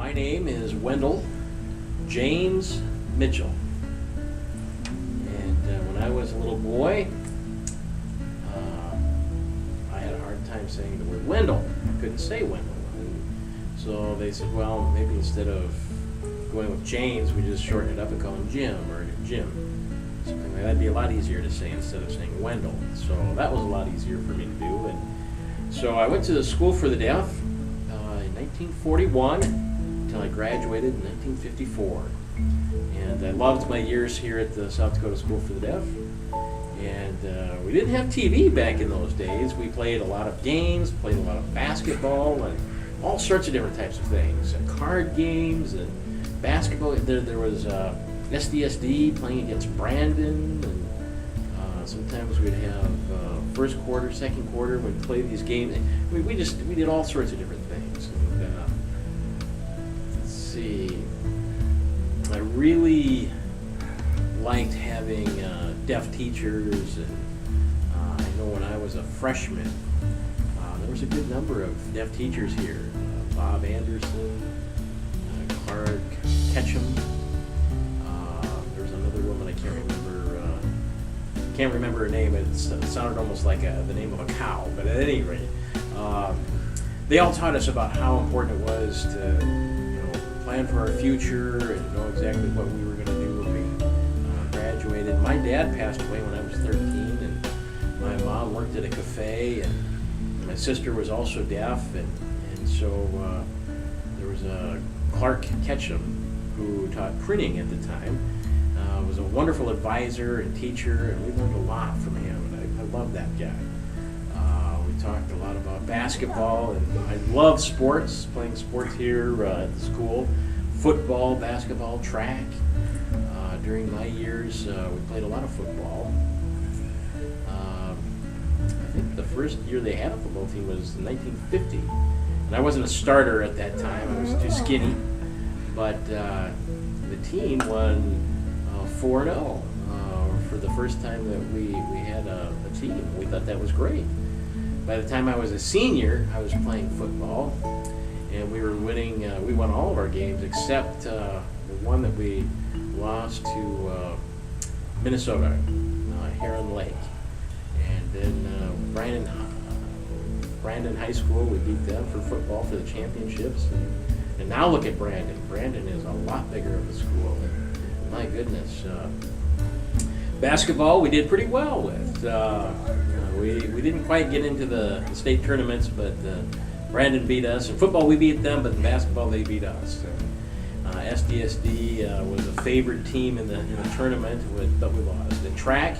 My name is Wendell James Mitchell. And when I was a little boy, I had a hard time saying the word Wendell. I couldn't say Wendell. And so they said, well, maybe instead of going with James, we just shorten it up and call him Jim or Jim. Something like that'd be a lot easier to say instead of saying Wendell. So that was a lot easier for me to do. And so I went to the School for the Deaf in 1941 until I graduated in 1954. And I loved my years here at the South Dakota School for the Deaf. And we didn't have TV back in those days. We played a lot of games, played a lot of basketball, and all sorts of different types of things. Card games and basketball. There was SDSD playing against Brandon, and sometimes we'd have first quarter, second quarter. We'd play these games. We did all sorts of different things. And, let's see. I really liked having deaf teachers, and I know when I was a freshman, there was a good number of deaf teachers here. Bob Anderson, Clark Ketchum. There was another woman I can't remember her name. It sounded almost like the name of a cow, but at any rate, they all taught us about how important it was to plan for our future and know exactly what we were going to do when we graduated. My dad passed away when I was 13, and my mom worked at a cafe, and my sister was also deaf, and so there was a Clark Ketchum who taught printing at the time. Was a wonderful advisor and teacher, and we learned a lot from him, and I loved that guy. We talked a lot about basketball, and I love sports, playing sports here at the school. Football, basketball, track. During my years, we played a lot of football. I think the first year they had a football team was in 1950. And I wasn't a starter at that time, I was too skinny. But the team won 4-0 for the first time that we had a team. We thought that was great. By the time I was a senior, I was playing football, and we were winning. We won all of our games except the one that we lost to Minnesota, Heron Lake. And then Brandon High School, we beat them for football for the championships. And now look at Brandon. Brandon is a lot bigger of a school. And my goodness. Basketball, we did pretty well with. We didn't quite get into the state tournaments, but Brandon beat us. In football, we beat them, but in basketball, they beat us. SDSD was a favorite team in the tournament, but we lost. In track,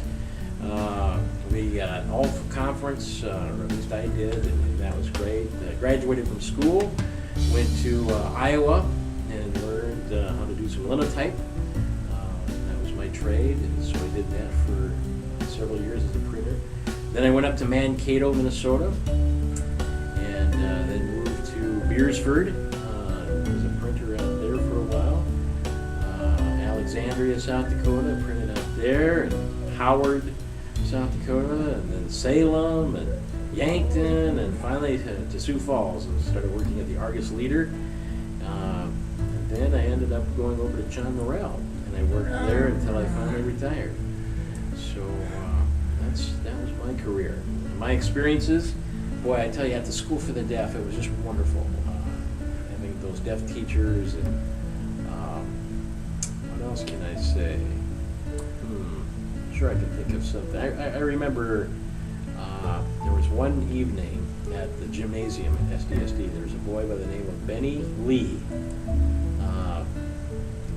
we got all conference, or at least I did, and that was great. Graduated from school, went to Iowa, and learned how to do some linotype. That was my trade, and so I did that for several years as a printer. Then I went up to Mankato, Minnesota, and then moved to Beersford. Was a printer out there for a while. Alexandria, South Dakota, printed out there, and Howard, South Dakota, and then Salem, and Yankton, and finally to Sioux Falls, and started working at the Argus Leader. And then I ended up going over to John Morrell, and I worked there until I finally retired. So that was my career. My experiences, boy, I tell you, at the School for the Deaf, it was just wonderful. Having those deaf teachers, and what else can I say? Sure, I can think of something. I remember there was one evening at the gymnasium at SDSD. There was a boy by the name of Benny Lee.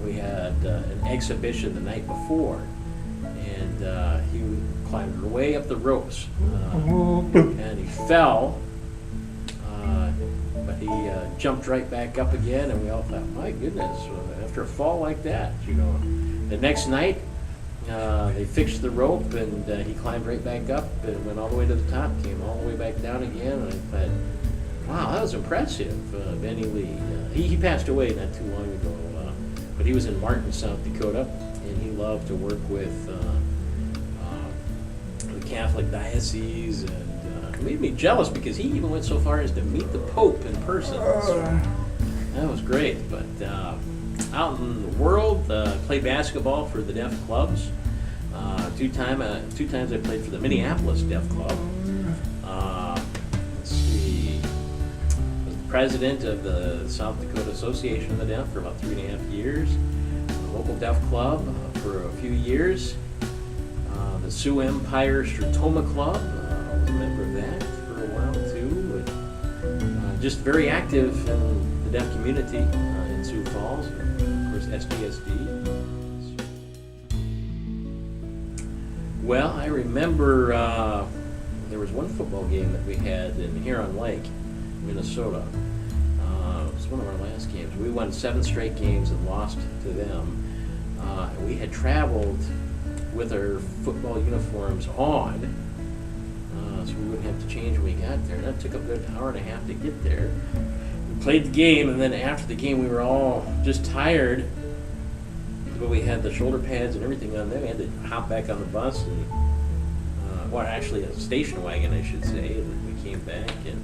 We had an exhibition the night before, and he climbed way up the ropes, and he fell, but he jumped right back up again, and we all thought, my goodness, after a fall like that, The next night, they fixed the rope, and he climbed right back up and went all the way to the top, came all the way back down again, and I thought, wow, that was impressive, Benny Lee. He passed away not too long ago, but he was in Martin, South Dakota, and he loved to work with the Catholic diocese, and it made me jealous because he even went so far as to meet the Pope in person. So That was great. But out in the world, played basketball for the Deaf clubs. Two times I played for the Minneapolis Deaf Club. Let's see. I was the president of the South Dakota Association of the Deaf for about 3.5 years. The local Deaf Club for a few years. The Sioux Empire Stratoma Club. I was a member of that for a while too. Just very active in the deaf community in Sioux Falls. Of course, SDSD. Well, I remember there was one football game that we had in Huron Lake, Minnesota. It was one of our last games. We won 7 straight games and lost to them. We had traveled with our football uniforms on, so we wouldn't have to change when we got there. And that took a good hour and a half to get there. We played the game, and then after the game, we were all just tired. But we had the shoulder pads and everything on there. We had to hop back on the bus, and well, actually a station wagon, I should say. And we came back, and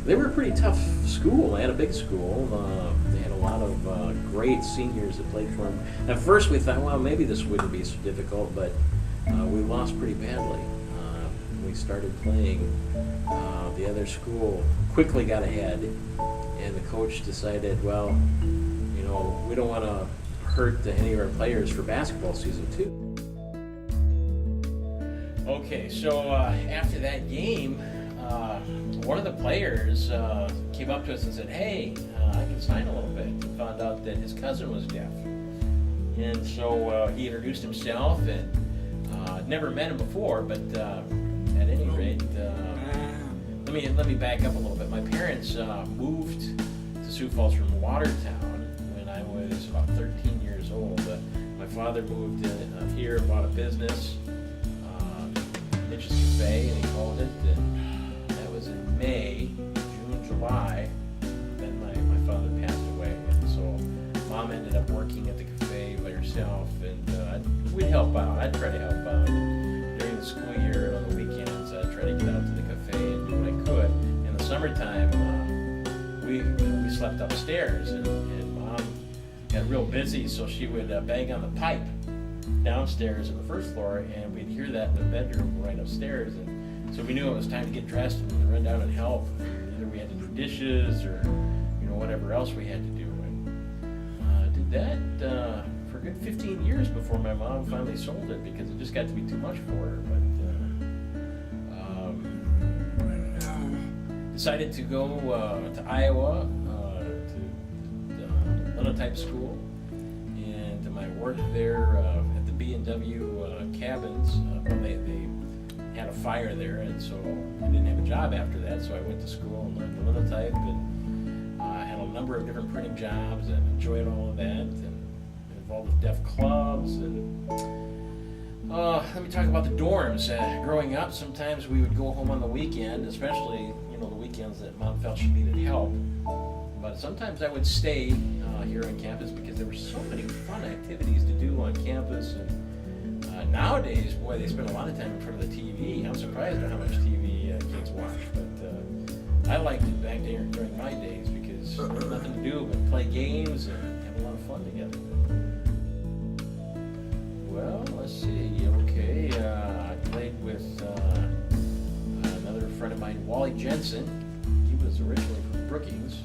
they were a pretty tough school. They had a big school. They had a lot of great seniors that played for them. At first, we thought, well, maybe this wouldn't be so difficult, but we lost pretty badly. We started playing. The other school quickly got ahead, and the coach decided, well, we don't want to hurt any of our players for basketball season 2. Okay, so after that game, one of the players came up to us and said, hey, I can sign a little bit. He found out that his cousin was deaf. And so he introduced himself, and never met him before, but at any rate, let me back up a little bit. My parents moved to Sioux Falls from Watertown when I was about 13 years old. My father moved here, bought a business, Mitch's Cafe, and he called it, and that was in May, June, July. Then my father passed away, and so Mom ended up working at the cafe by herself, and we'd help out. I'd try to help out. And during the school year, on the weekends, I'd try to get out to the cafe and do what I could. In the summertime, we slept upstairs, and Mom got real busy, so she would bang on the pipe downstairs on the first floor, and we'd hear that in the bedroom right upstairs. And so we knew it was time to get dressed and run down and help. Either we had to do dishes or whatever else we had to do. And did that for a good 15 years before my mom finally sold it, because it just got to be too much for her. But decided to go to Iowa to the Linotype School, and my work there at the B&W cabins. They had a fire there, and so I didn't have a job after that, so I went to school and learned the linotype, and had a number of different printing jobs, and enjoyed all of that, and involved with deaf clubs. And let me talk about the dorms. Growing up, sometimes we would go home on the weekend, especially the weekends that Mom felt she needed help. But sometimes I would stay here on campus because there were so many fun activities to do on campus. And nowadays, boy, they spend a lot of time in front of the TV. I'm surprised at how much TV kids watch. But I liked it back there during my days because there was nothing to do but play games and have a lot of fun together. Well, let's see. Okay, I played with another friend of mine, Wally Jensen. He was originally from Brookings.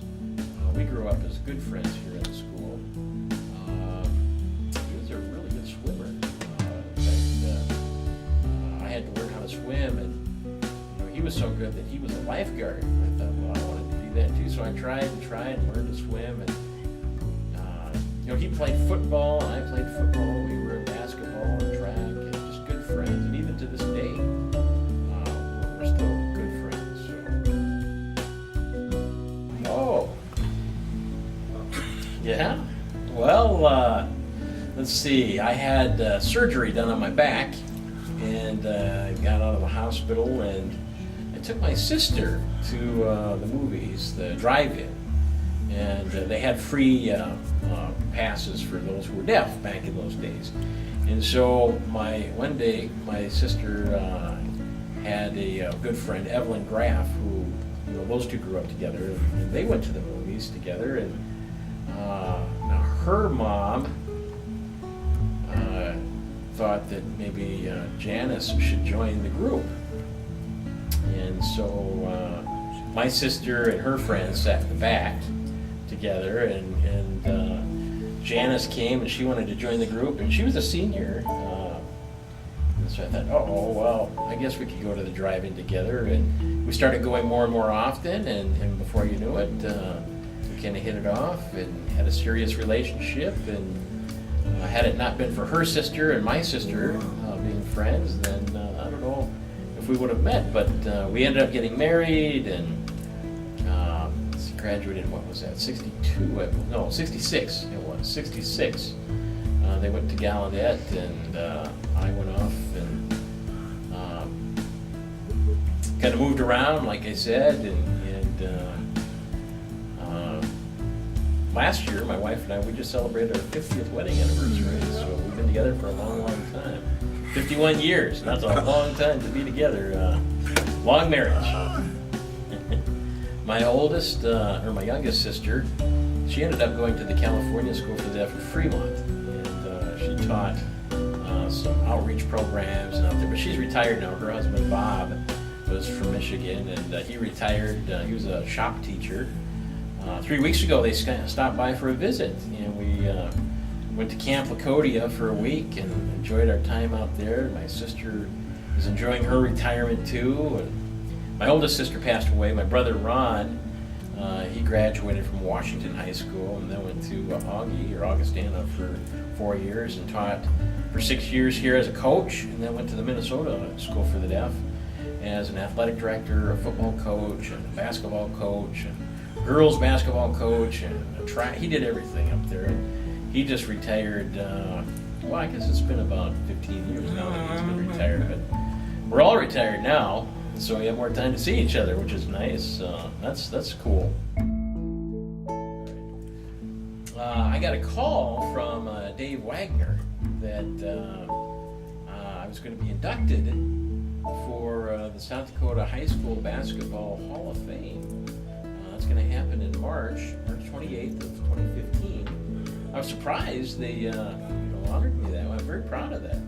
We grew up as good friends here at the school. He was a really good swimmer. In fact, I had to learn how to swim, and he was so good that he was a lifeguard. I thought, well, I wanted to do that too. So I tried and learned to swim. And he played football, and I played football. We were in basketball and track, and just good friends. And even to this day, we're still good friends. So. Oh. Yeah? Well, let's see. I had surgery done on my back, and got out of the hospital, and I took my sister to the movies, the drive-in, and they had free passes for those who were deaf back in those days. And so one day my sister had a good friend, Evelyn Graff, who those two grew up together, and they went to the movies together. And Now her mom thought that maybe Janice should join the group. And so my sister and her friends sat in the back together, and Janice came and she wanted to join the group, and she was a senior. And so I thought, oh, well, I guess we could go to the drive-in together. And we started going more and more often, and before you knew it, we kind of hit it off and had a serious relationship. And had it not been for her sister and my sister being friends, then I don't know if we would have met. But we ended up getting married, and graduated, what was that, 62? No, 66 it was, 66. They went to Gallaudet, and I went off and kind of moved around, like I said, and last year, my wife and I, we just celebrated our 50th wedding anniversary, so we've been together for a long, long time. 51 years, that's a long time to be together. Long marriage. My oldest, or my youngest sister, she ended up going to the California School for the Deaf in Fremont, and she taught some outreach programs and out there, but she's retired now. Her husband, Bob, was from Michigan, and he retired. He was a shop teacher. 3 weeks ago, they stopped by for a visit, and we went to Camp Lacodia for a week and enjoyed our time out there. My sister is enjoying her retirement too. And my oldest sister passed away. My brother Ron, he graduated from Washington High School and then went to Augie or Augustana for 4 years and taught for 6 years here as a coach, and then went to the Minnesota School for the Deaf as an athletic director, a football coach, and a basketball coach, and girls basketball coach, and a track. He did everything up there. And he just retired. Well, I guess it's been about 15 years now that he's been retired, but we're all retired now, so we have more time to see each other, which is nice. That's cool. I got a call from Dave Wagner that I was going to be inducted for the South Dakota High School Basketball Hall of Fame. That's going to happen in March 28th of 2015. I was surprised they honored me that way. I'm very proud of that.